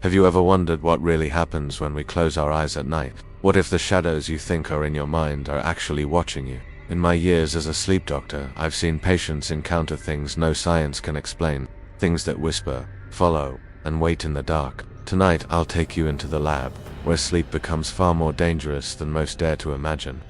Have you ever wondered what really happens when we close our eyes at night? What if the shadows you think are in your mind are actually watching you? In my years as a sleep doctor, I've seen patients encounter things no science can explain. Things that whisper, follow, and wait in the dark. Tonight, I'll take you into the lab, where sleep becomes far more dangerous than most dare to imagine.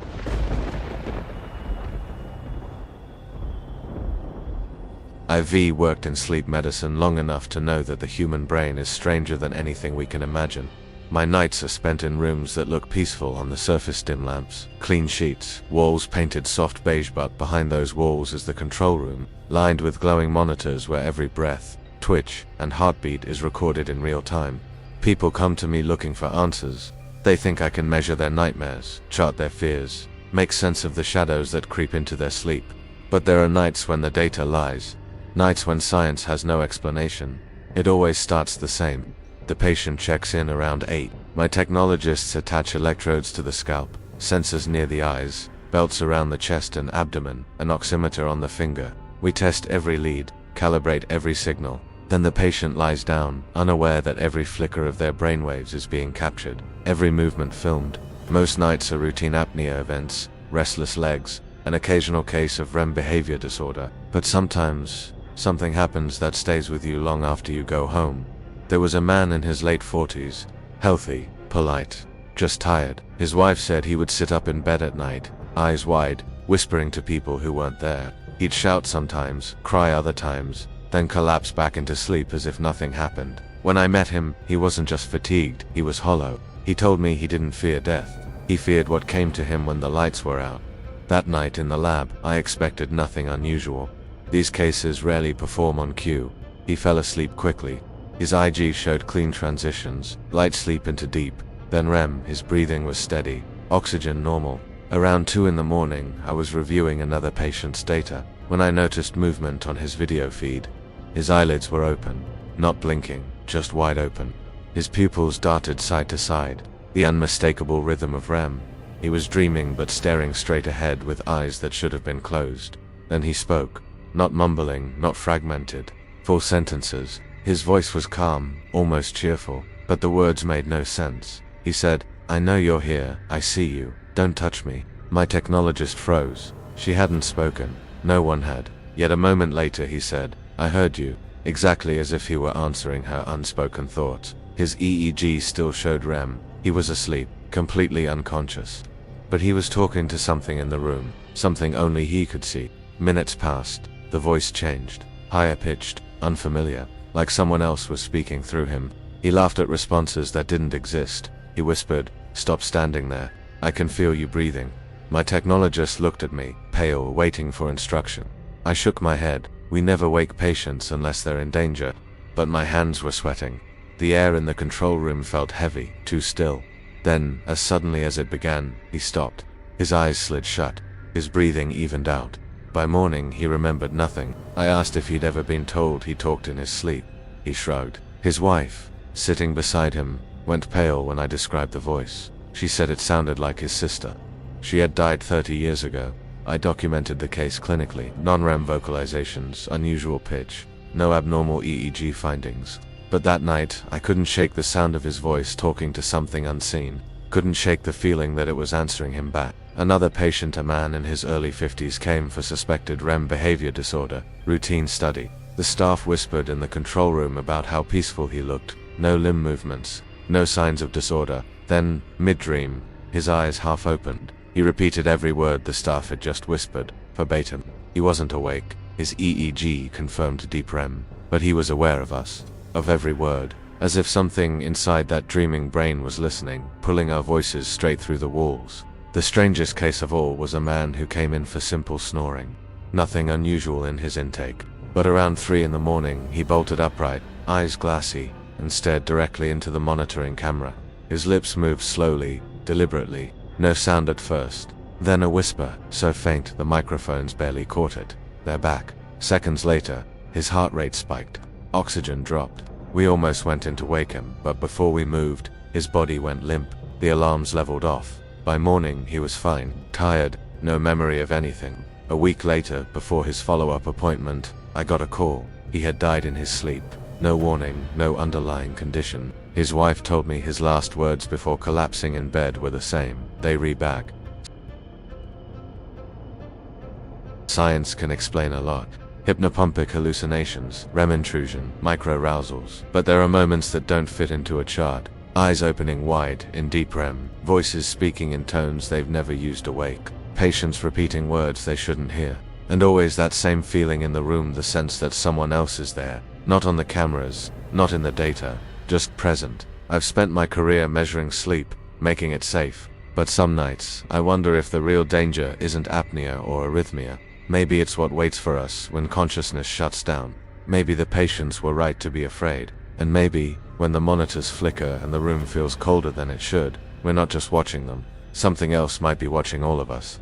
I've worked in sleep medicine long enough to know that the human brain is stranger than anything we can imagine. My nights are spent in rooms that look peaceful on the surface: dim lamps, clean sheets, walls painted soft beige, but behind those walls is the control room, lined with glowing monitors where every breath, twitch, and heartbeat is recorded in real time. People come to me looking for answers. They think I can measure their nightmares, chart their fears, make sense of the shadows that creep into their sleep. But there are nights when the data lies. Nights when science has no explanation. It always starts the same. The patient checks in around 8. My technologists attach electrodes to the scalp, sensors near the eyes, belts around the chest and abdomen, an oximeter on the finger. We test every lead, calibrate every signal. Then the patient lies down, unaware that every flicker of their brainwaves is being captured, every movement filmed. Most nights are routine apnea events, restless legs, an occasional case of REM behavior disorder. But sometimes, something happens that stays with you long after you go home. There was a man in his late 40s, healthy, polite, just tired. His wife said he would sit up in bed at night, eyes wide, whispering to people who weren't there. He'd shout sometimes, cry other times, then collapse back into sleep as if nothing happened. When I met him, he wasn't just fatigued, he was hollow. He told me he didn't fear death. He feared what came to him when the lights were out. That night in the lab, I expected nothing unusual. These cases rarely perform on cue. He fell asleep quickly. His IG showed clean transitions, light sleep into deep, then REM. His breathing was steady, oxygen normal. Around 2 in the morning, I was reviewing another patient's data when I noticed movement on his video feed. His eyelids were open, not blinking, just wide open. His pupils darted side to side, the unmistakable rhythm of REM. He was dreaming but staring straight ahead with eyes that should have been closed. Then he spoke. Not mumbling, not fragmented, full sentences. His voice was calm, almost cheerful, but the words made no sense. He said, "I know you're here, I see you, don't touch me." My technologist froze. She hadn't spoken, no one had. Yet a moment later he said, "I heard you," exactly as if he were answering her unspoken thoughts. His EEG still showed REM. He was asleep, completely unconscious. But he was talking to something in the room, something only he could see. Minutes passed. The voice changed, higher pitched, unfamiliar, like someone else was speaking through him. He laughed at responses that didn't exist. He whispered, "Stop standing there. I can feel you breathing." My technologist looked at me, pale, waiting for instruction. I shook my head. We never wake patients unless they're in danger. But my hands were sweating. The air in the control room felt heavy, too still. Then, as suddenly as it began, he stopped. His eyes slid shut. His breathing evened out. By morning, he remembered nothing. I asked if he'd ever been told he talked in his sleep. He shrugged. His wife, sitting beside him, went pale when I described the voice. She said it sounded like his sister. She had died 30 years ago. I documented the case clinically. Non-REM vocalizations, unusual pitch, no abnormal EEG findings. But that night, I couldn't shake the sound of his voice talking to something unseen. Couldn't shake the feeling that it was answering him back. Another patient, a man in his early 50s, came for suspected REM behavior disorder, routine study. The staff whispered in the control room about how peaceful he looked, no limb movements, no signs of disorder. Then, mid-dream, his eyes half opened. He repeated every word the staff had just whispered, verbatim. He wasn't awake. His EEG confirmed deep REM, but he was aware of us, of every word, as if something inside that dreaming brain was listening, pulling our voices straight through the walls. The strangest case of all was a man who came in for simple snoring. Nothing unusual in his intake. But around 3 in the morning, he bolted upright, eyes glassy, and stared directly into the monitoring camera. His lips moved slowly, deliberately, no sound at first. Then a whisper, so faint the microphones barely caught it. "They're back." Seconds later, his heart rate spiked. Oxygen dropped. We almost went in to wake him, but before we moved, his body went limp. The alarms leveled off. By morning, he was fine, tired, no memory of anything. A week later, before his follow-up appointment, I got a call. He had died in his sleep. No warning, no underlying condition. His wife told me his last words before collapsing in bed were the same. They re back. Science can explain a lot. Hypnopompic hallucinations, REM intrusion, microarousals. But there are moments that don't fit into a chart. Eyes opening wide in deep REM, voices speaking in tones they've never used awake, patients repeating words they shouldn't hear. And always that same feeling in the room, the sense that someone else is there. Not on the cameras, not in the data, just present. I've spent my career measuring sleep, making it safe. But some nights, I wonder if the real danger isn't apnea or arrhythmia. Maybe it's what waits for us when consciousness shuts down. Maybe the patients were right to be afraid. And maybe, when the monitors flicker and the room feels colder than it should, we're not just watching them. Something else might be watching all of us.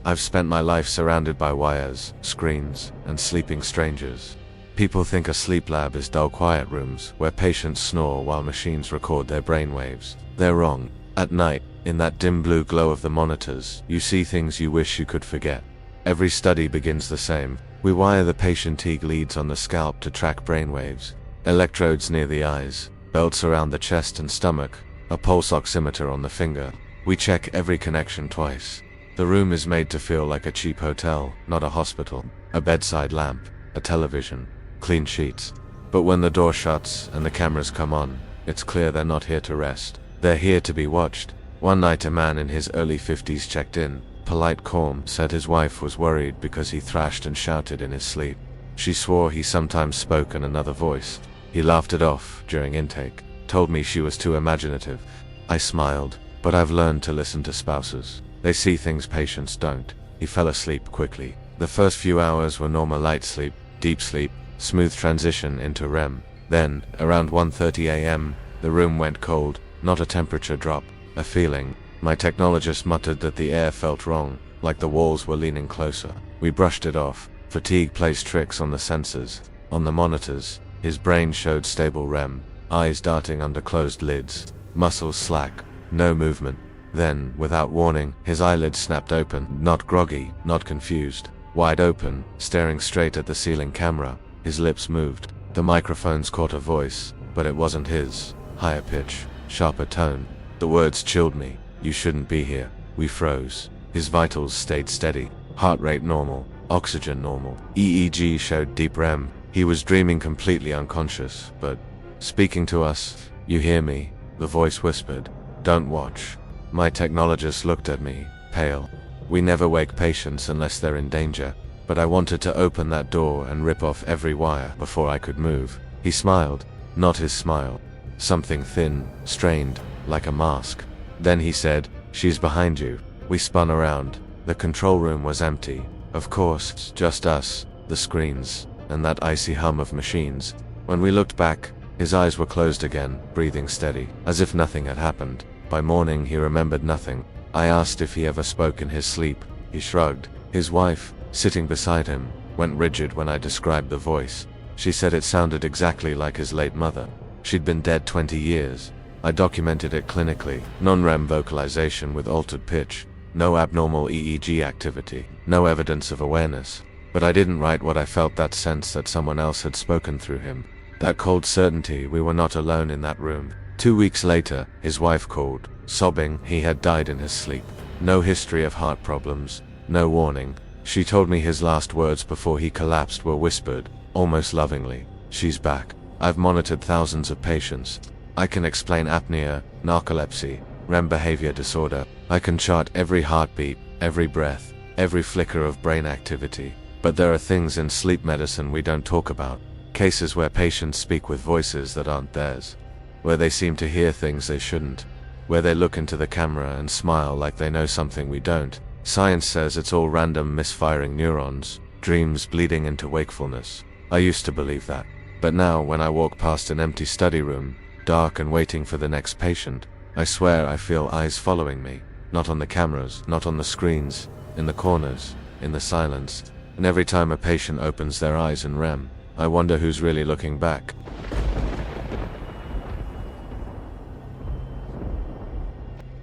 I've spent my life surrounded by wires, screens, and sleeping strangers. People think a sleep lab is dull, quiet rooms where patients snore while machines record their brainwaves. They're wrong. At night, in that dim blue glow of the monitors, you see things you wish you could forget. Every study begins the same. We wire the patient TEEG leads on the scalp to track brainwaves, electrodes near the eyes, belts around the chest and stomach, a pulse oximeter on the finger. We check every connection twice. The room is made to feel like a cheap hotel, not a hospital. A bedside lamp, a television, clean sheets. But when the door shuts and the cameras come on, it's clear they're not here to rest. They're here to be watched. One night a man in his early 50s checked in. Polite, calm, said his wife was worried because he thrashed and shouted in his sleep. She swore he sometimes spoke in another voice. He laughed it off during intake, told me she was too imaginative. I smiled, but I've learned to listen to spouses. They see things patients don't. He fell asleep quickly. The first few hours were normal light sleep, deep sleep, smooth transition into REM. Then, around 1:30 a.m., the room went cold, not a temperature drop, a feeling. My technologist muttered that the air felt wrong, like the walls were leaning closer. We brushed it off. Fatigue plays tricks on the sensors. On the monitors, his brain showed stable REM, eyes darting under closed lids, muscles slack, no movement. Then, without warning, his eyelids snapped open, not groggy, not confused, wide open, staring straight at the ceiling camera. His lips moved. The microphones caught a voice, but it wasn't his. Higher pitch, sharper tone. The words chilled me. You shouldn't be here. We froze. His vitals stayed steady. Heart rate normal. Oxygen normal. EEG showed deep REM. He was dreaming completely unconscious, but speaking to us. You hear me? The voice whispered. Don't watch. My technologist looked at me, pale. We never wake patients unless they're in danger, but I wanted to open that door and rip off every wire before I could move. He smiled. Not his smile. Something thin, strained, like a mask. Then he said, "She's behind you." We spun around. The control room was empty. Of course, just us, the screens, and that icy hum of machines. When we looked back, his eyes were closed again, breathing steady, as if nothing had happened. By morning he remembered nothing. I asked if he ever spoke in his sleep. He shrugged. His wife, sitting beside him, went rigid when I described the voice. She said it sounded exactly like his late mother. She'd been dead 20 years. I documented it clinically. Non-REM vocalization with altered pitch. No abnormal EEG activity. No evidence of awareness. But I didn't write what I felt, that sense that someone else had spoken through him. That cold certainty we were not alone in that room. 2 weeks later, his wife called, sobbing. He had died in his sleep. No history of heart problems. No warning. She told me his last words before he collapsed were whispered, almost lovingly. She's back. I've monitored thousands of patients. I can explain apnea, narcolepsy, REM behavior disorder. I can chart every heartbeat, every breath, every flicker of brain activity. But there are things in sleep medicine we don't talk about. Cases where patients speak with voices that aren't theirs. Where they seem to hear things they shouldn't. Where they look into the camera and smile like they know something we don't. Science says it's all random misfiring neurons, dreams bleeding into wakefulness. I used to believe that. But now when I walk past an empty study room, dark and waiting for the next patient, I swear I feel eyes following me. Not on the cameras, not on the screens, in the corners, in the silence. And every time a patient opens their eyes in REM, I wonder who's really looking back.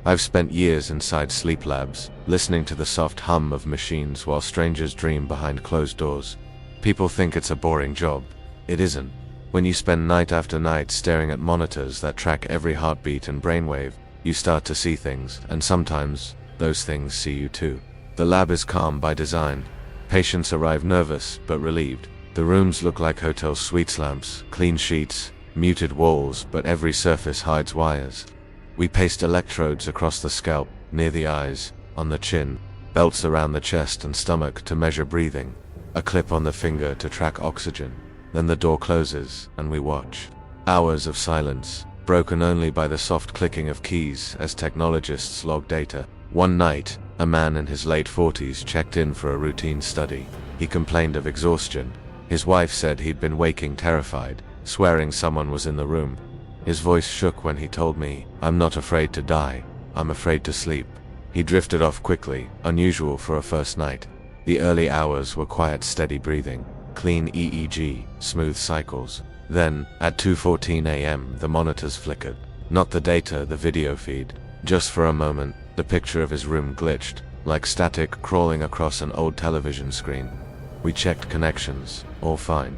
I've spent years inside sleep labs, listening to the soft hum of machines while strangers dream behind closed doors. People think it's a boring job. It isn't. When you spend night after night staring at monitors that track every heartbeat and brainwave, you start to see things, and sometimes, those things see you too. The lab is calm by design. Patients arrive nervous, but relieved. The rooms look like hotel suites lamps, clean sheets, muted walls, but every surface hides wires. We paste electrodes across the scalp, near the eyes, on the chin, belts around the chest and stomach to measure breathing, a clip on the finger to track oxygen. Then the door closes, and we watch. Hours of silence, broken only by the soft clicking of keys as technologists log data. One night, a man in his late 40s checked in for a routine study. He complained of exhaustion. His wife said he'd been waking terrified, swearing someone was in the room. His voice shook when he told me, "I'm not afraid to die, I'm afraid to sleep." He drifted off quickly, unusual for a first night. The early hours were quiet, steady breathing, clean EEG, smooth cycles. Then, at 2:14 a.m., the monitors flickered. Not the data, the video feed. Just for a moment, the picture of his room glitched, like static crawling across an old television screen. We checked connections, all fine.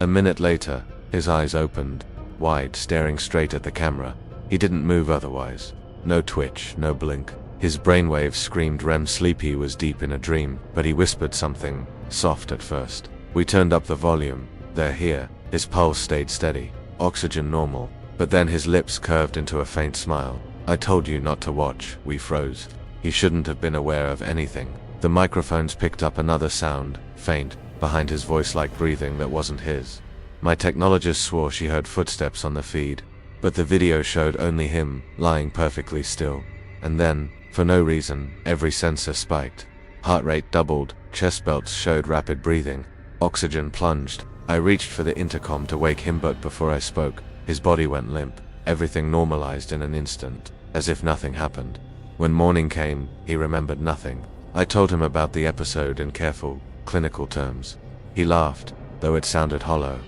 A minute later, his eyes opened, wide, staring straight at the camera. He didn't move otherwise. No twitch, no blink. His brainwaves screamed REM sleep. He was deep in a dream, but he whispered something, soft at first. We turned up the volume. "They're here." His pulse stayed steady, oxygen normal, but then his lips curved into a faint smile. "I told you not to watch." We froze. He shouldn't have been aware of anything. The microphones picked up another sound, faint, behind his voice, like breathing that wasn't his. My technologist swore she heard footsteps on the feed, but the video showed only him, lying perfectly still. And then, for no reason, every sensor spiked. Heart rate doubled, chest belts showed rapid breathing, oxygen plunged. I reached for the intercom to wake him, but before I spoke, his body went limp. Everything normalized in an instant, as if nothing happened. When morning came, he remembered nothing. I told him about the episode in careful, clinical terms. He laughed, though it sounded hollow.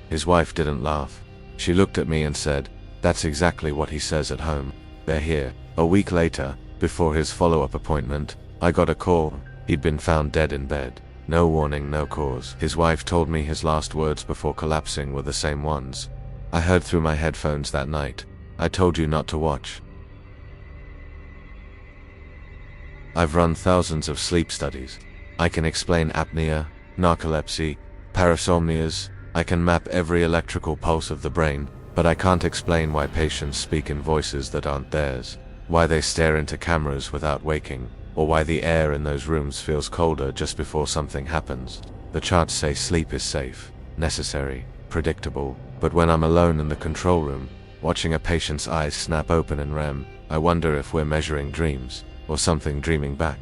His wife didn't laugh. She looked at me and said, "That's exactly what he says at home. They're here." A week later, before his follow-up appointment, I got a call. He'd been found dead in bed. No warning, no cause. His wife told me his last words before collapsing were the same ones. I heard through my headphones that night, "I told you not to watch." I've run thousands of sleep studies. I can explain apnea, narcolepsy, parasomnias. I can map every electrical pulse of the brain, but I can't explain why patients speak in voices that aren't theirs, why they stare into cameras without waking, or why the air in those rooms feels colder just before something happens. The charts say sleep is safe, necessary, predictable, but when I'm alone in the control room, watching a patient's eyes snap open in REM, I wonder if we're measuring dreams, or something dreaming back.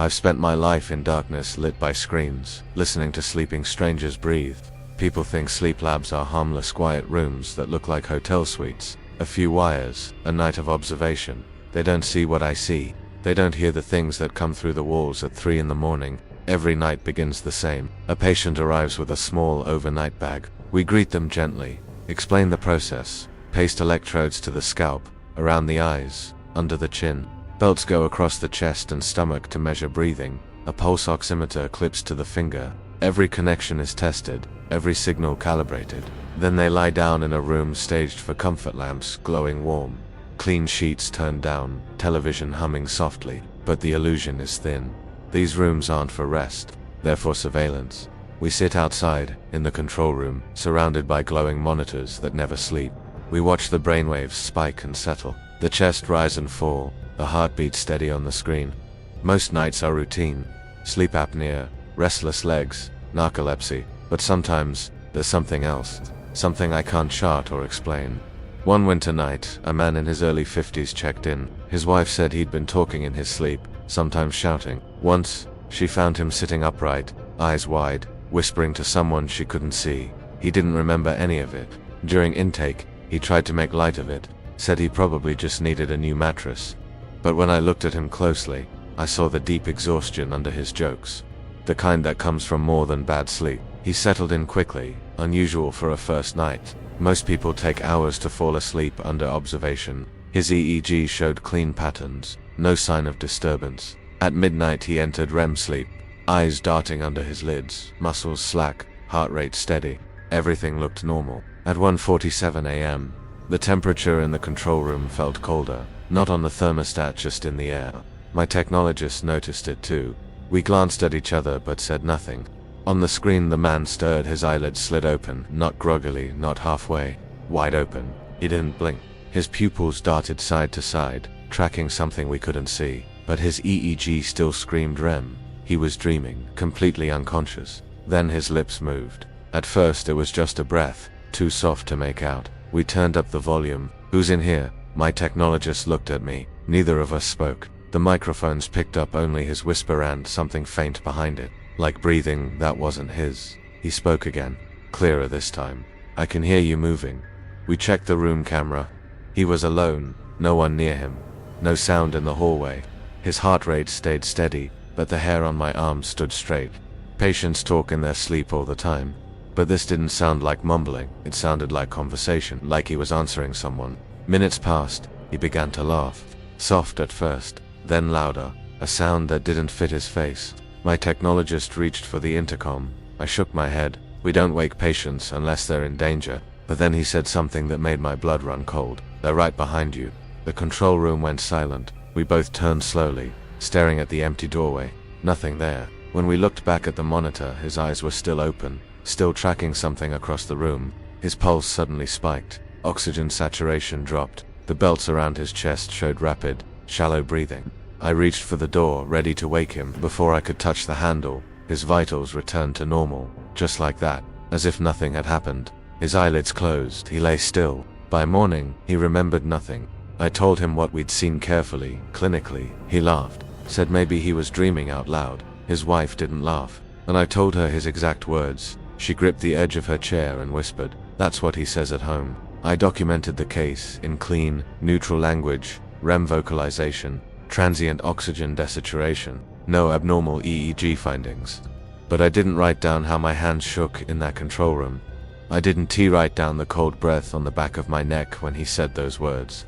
I've spent my life in darkness lit by screens, listening to sleeping strangers breathe. People think sleep labs are harmless, quiet rooms that look like hotel suites. A few wires, a night of observation. They don't see what I see. They don't hear the things that come through the walls at 3 in the morning. Every night begins the same. A patient arrives with a small overnight bag. We greet them gently, explain the process, paste electrodes to the scalp, around the eyes, under the chin. Belts go across the chest and stomach to measure breathing. A pulse oximeter clips to the finger. Every connection is tested, every signal calibrated. Then they lie down in a room staged for comfort lamps glowing warm. Clean sheets turned down, television humming softly, but the illusion is thin. These rooms aren't for rest, they're for surveillance. We sit outside, in the control room, surrounded by glowing monitors that never sleep. We watch the brainwaves spike and settle, the chest rise and fall, the heartbeat steady on the screen. Most nights are routine. Sleep apnea, restless legs, narcolepsy, but sometimes, there's something else. Something I can't chart or explain. One winter night, a man in his early 50s checked in. His wife said he'd been talking in his sleep, sometimes shouting. Once, she found him sitting upright, eyes wide, whispering to someone she couldn't see. He didn't remember any of it. During intake, he tried to make light of it, said he probably just needed a new mattress. But when I looked at him closely, I saw the deep exhaustion under his jokes. The kind that comes from more than bad sleep. He settled in quickly, unusual for a first night. Most people take hours to fall asleep under observation. His EEG showed clean patterns, no sign of disturbance. At midnight he entered REM sleep, eyes darting under his lids, muscles slack, heart rate steady. Everything looked normal. At 1:47 a.m., the temperature in the control room felt colder, not on the thermostat, just in the air. My technologist noticed it too. We glanced at each other but said nothing. On the screen the man stirred, his eyelids slid open, not groggily, not halfway, wide open. He didn't blink. His pupils darted side to side, tracking something we couldn't see, but his EEG still screamed REM. He was dreaming, completely unconscious. Then his lips moved. At first it was just a breath, too soft to make out. We turned up the volume. "Who's in here?" My technologist looked at me. Neither of us spoke. The microphones picked up only his whisper and something faint behind it, like breathing that wasn't his. He spoke again, clearer this time. "I can hear you moving." We checked the room camera. He was alone, no one near him. No sound in the hallway. His heart rate stayed steady, but the hair on my arm stood straight. Patients talk in their sleep all the time. But this didn't sound like mumbling, it sounded like conversation, like he was answering someone. Minutes passed, he began to laugh. Soft at first, then louder, a sound that didn't fit his face. My technologist reached for the intercom. I shook my head. "We don't wake patients unless they're in danger." But then he said something that made my blood run cold. "They're right behind you." The control room went silent. We both turned slowly, staring at the empty doorway. Nothing there. When we looked back at the monitor, his eyes were still open, still tracking something across the room. His pulse suddenly spiked. Oxygen saturation dropped. The belts around his chest showed rapid, shallow breathing. I reached for the door, ready to wake him. Before I could touch the handle, his vitals returned to normal, just like that, as if nothing had happened. His eyelids closed, he lay still. By morning, he remembered nothing. I told him what we'd seen carefully, clinically. He laughed, said maybe he was dreaming out loud. His wife didn't laugh, and I told her his exact words. She gripped the edge of her chair and whispered, "That's what he says at home." I documented the case in clean, neutral language, REM vocalization, transient oxygen desaturation, no abnormal EEG findings. But I didn't write down how my hands shook in that control room. I didn't write down the cold breath on the back of my neck when he said those words.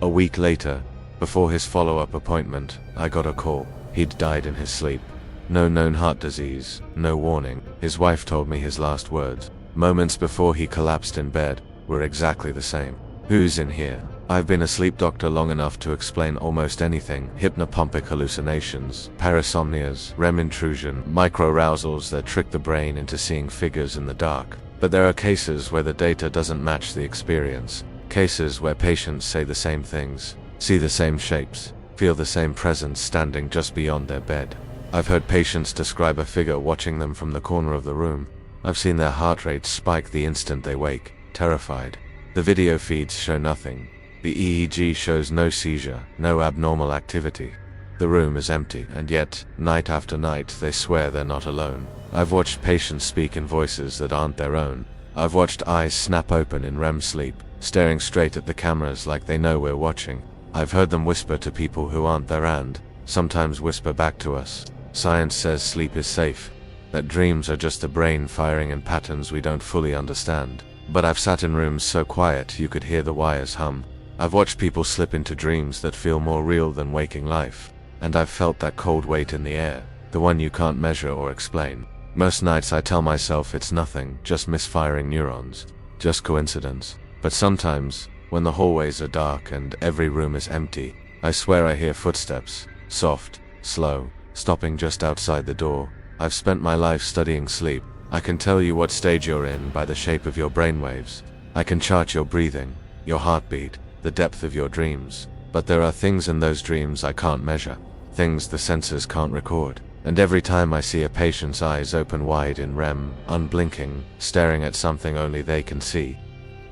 A week later, before his follow-up appointment, I got a call. He'd died in his sleep. No known heart disease, no warning. His wife told me his last words, moments before he collapsed in bed, were exactly the same. "Who's in here?" I've been a sleep doctor long enough to explain almost anything: hypnopompic hallucinations, parasomnias, REM intrusion, microarousals that trick the brain into seeing figures in the dark. But there are cases where the data doesn't match the experience. Cases where patients say the same things, see the same shapes, feel the same presence standing just beyond their bed. I've heard patients describe a figure watching them from the corner of the room. I've seen their heart rate spike the instant they wake, terrified. The video feeds show nothing. The EEG shows no seizure, no abnormal activity. The room is empty, and yet, night after night, they swear they're not alone. I've watched patients speak in voices that aren't their own. I've watched eyes snap open in REM sleep, staring straight at the cameras like they know we're watching. I've heard them whisper to people who aren't there and, sometimes whisper back to us. Science says sleep is safe, that dreams are just the brain firing in patterns we don't fully understand. But I've sat in rooms so quiet you could hear the wires hum. I've watched people slip into dreams that feel more real than waking life. And I've felt that cold weight in the air, the one you can't measure or explain. Most nights I tell myself it's nothing, just misfiring neurons, just coincidence. But sometimes, when the hallways are dark and every room is empty, I swear I hear footsteps, soft, slow, stopping just outside the door. I've spent my life studying sleep. I can tell you what stage you're in by the shape of your brainwaves. I can chart your breathing, your heartbeat, the depth of your dreams. But there are things in those dreams I can't measure, things the senses can't record. And every time I see a patient's eyes open wide in REM, unblinking, staring at something only they can see,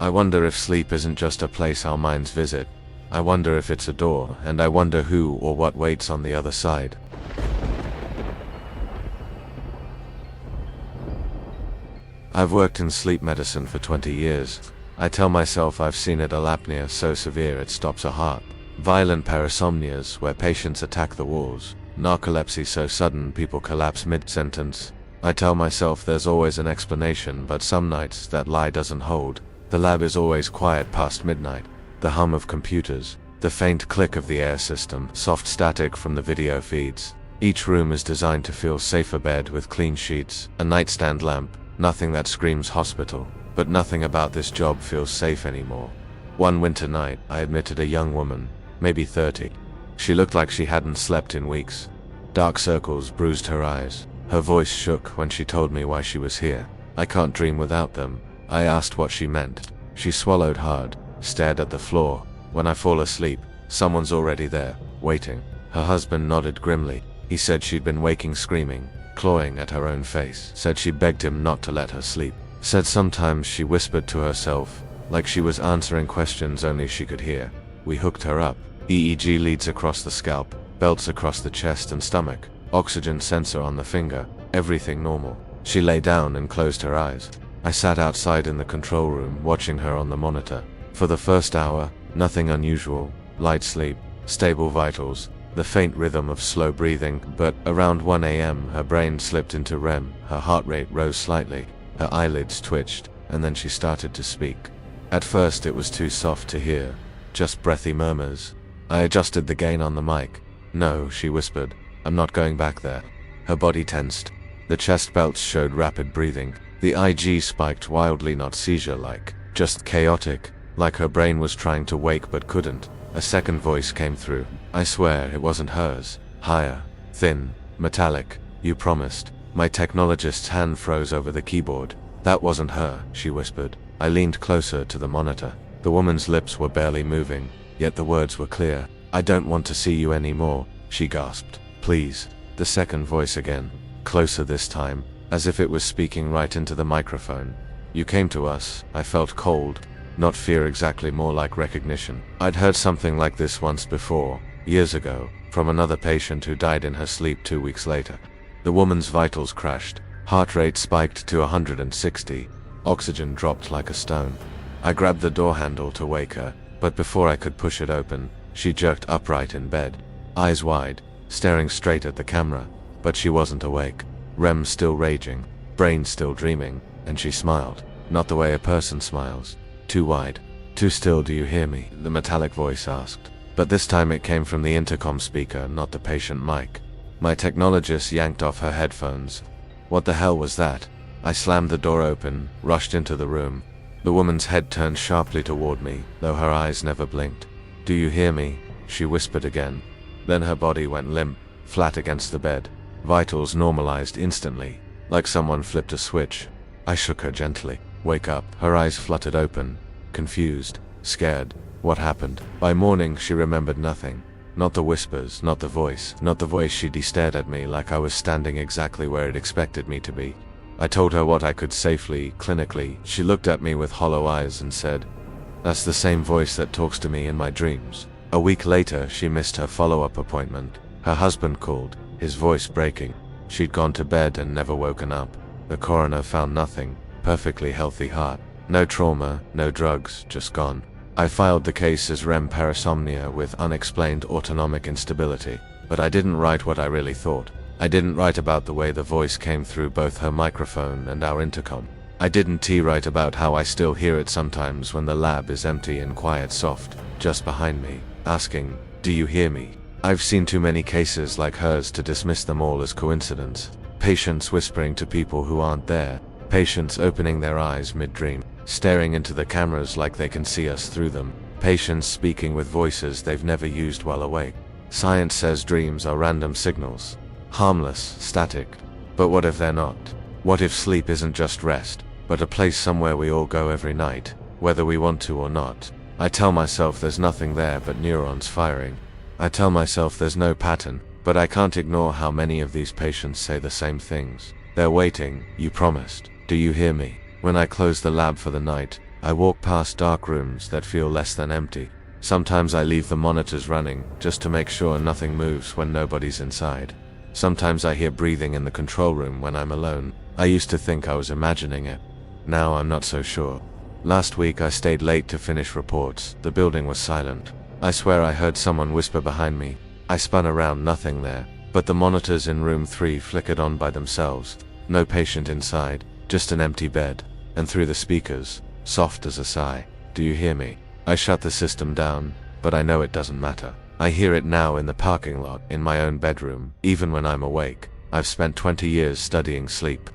I wonder if sleep isn't just a place our minds visit. I wonder if it's a door, and I wonder who or what waits on the other side. I've worked in sleep medicine for 20 years. I tell myself I've seen it: apnea so severe it stops a heart, violent parasomnias where patients attack the walls, narcolepsy so sudden people collapse mid-sentence. I tell myself there's always an explanation, but some nights that lie doesn't hold. The lab is always quiet past midnight. The hum of computers, The faint click of the air system, soft static from the video feeds. Each room is designed to feel safe: a bed with clean sheets, a nightstand lamp, nothing that screams hospital. But nothing about this job feels safe anymore. One winter night, I admitted a young woman, maybe 30. She looked like she hadn't slept in weeks. Dark circles bruised her eyes. Her voice shook when she told me why she was here. I can't dream without them. I asked what she meant. She swallowed hard, stared at the floor. When I fall asleep, someone's already there, waiting. Her husband nodded grimly. He said she'd been waking screaming, clawing at her own face. Said she begged him not to let her sleep. Said sometimes she whispered to herself, like she was answering questions only she could hear. We hooked her up. EEG leads across the scalp, belts across the chest and stomach, oxygen sensor on the finger, everything normal. She lay down and closed her eyes. I sat outside in the control room, watching her on the monitor. For the first hour, nothing unusual, light sleep, stable vitals, the faint rhythm of slow breathing, but around 1 a.m. her brain slipped into REM, her heart rate rose slightly, her eyelids twitched, and then she started to speak. At first it was too soft to hear, just breathy murmurs. I adjusted the gain on the mic. "No," she whispered, "I'm not going back there." Her body tensed. The chest belts showed rapid breathing. The IG spiked wildly, not seizure-like, just chaotic, like her brain was trying to wake but couldn't. A second voice came through. I swear it wasn't hers. Higher, thin, metallic. "You promised." My technologist's hand froze over the keyboard. "That wasn't her," she whispered. I leaned closer to the monitor. The woman's lips were barely moving, yet the words were clear. "I don't want to see you anymore," she gasped. "Please." The second voice again, closer this time, as if it was speaking right into the microphone. "You came to us." I felt cold. Not fear exactly, more like recognition. I'd heard something like this once before, years ago, from another patient who died in her sleep 2 weeks later. The woman's vitals crashed. Heart rate spiked to 160. Oxygen dropped like a stone. I grabbed the door handle to wake her, but before I could push it open, she jerked upright in bed, eyes wide, staring straight at the camera. But she wasn't awake. REM still raging, brain still dreaming, and she smiled. Not the way a person smiles. Too wide. "Too still, do you hear me?" the metallic voice asked. But this time it came from the intercom speaker, not the patient mic. My technologist yanked off her headphones. What the hell was that? I slammed the door open, rushed into the room. The woman's head turned sharply toward me, though her eyes never blinked. "Do you hear me?" she whispered again. Then her body went limp, flat against the bed. Vitals normalized instantly, like someone flipped a switch. I shook her gently. "Wake up." Her eyes fluttered open, confused, scared. What happened? By morning she remembered nothing. Not the whispers, not the voice, not the voice. She stared at me like I was standing exactly where it expected me to be. I told her what I could safely, clinically. She looked at me with hollow eyes and said, "That's the same voice that talks to me in my dreams." A week later, she missed her follow-up appointment. Her husband called, his voice breaking. She'd gone to bed and never woken up. The coroner found nothing. Perfectly healthy heart. No trauma, no drugs, just gone. I filed the case as REM parasomnia with unexplained autonomic instability. But I didn't write what I really thought. I didn't write about the way the voice came through both her microphone and our intercom. I didn't write about how I still hear it sometimes when the lab is empty and quiet, soft, just behind me, asking, "Do you hear me?" I've seen too many cases like hers to dismiss them all as coincidence. Patients whispering to people who aren't there. Patients opening their eyes mid-dream, staring into the cameras like they can see us through them. Patients speaking with voices they've never used while awake. Science says dreams are random signals. Harmless, static. But what if they're not? What if sleep isn't just rest, but a place somewhere we all go every night, whether we want to or not? I tell myself there's nothing there but neurons firing. I tell myself there's no pattern, but I can't ignore how many of these patients say the same things. They're waiting. "You promised." "Do you hear me?" When I close the lab for the night, I walk past dark rooms that feel less than empty. Sometimes I leave the monitors running, just to make sure nothing moves when nobody's inside. Sometimes I hear breathing in the control room when I'm alone. I used to think I was imagining it. Now I'm not so sure. Last week I stayed late to finish reports. The building was silent. I swear I heard someone whisper behind me. I spun around, nothing there. But the monitors in room 3 flickered on by themselves. No patient inside, just an empty bed. And through the speakers, soft as a sigh, "Do you hear me?" I shut the system down, but I know it doesn't matter. I hear it now in the parking lot, in my own bedroom, even when I'm awake. I've spent 20 years studying sleep.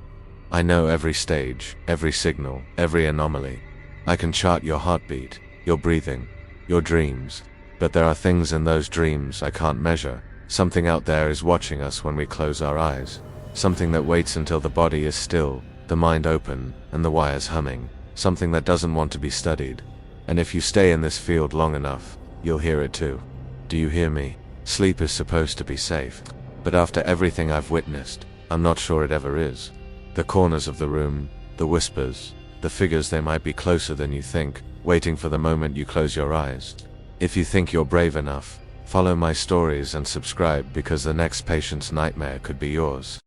I know every stage, every signal, every anomaly. I can chart your heartbeat, your breathing, your dreams. But there are things in those dreams I can't measure. Something out there is watching us when we close our eyes. Something that waits until the body is still, the mind open, and the wires humming. Something that doesn't want to be studied. And if you stay in this field long enough, you'll hear it too. Do you hear me? Sleep is supposed to be safe. But after everything I've witnessed, I'm not sure it ever is. The corners of the room, the whispers, the figures, they might be closer than you think, waiting for the moment you close your eyes. If you think you're brave enough, follow my stories and subscribe, because the next patient's nightmare could be yours.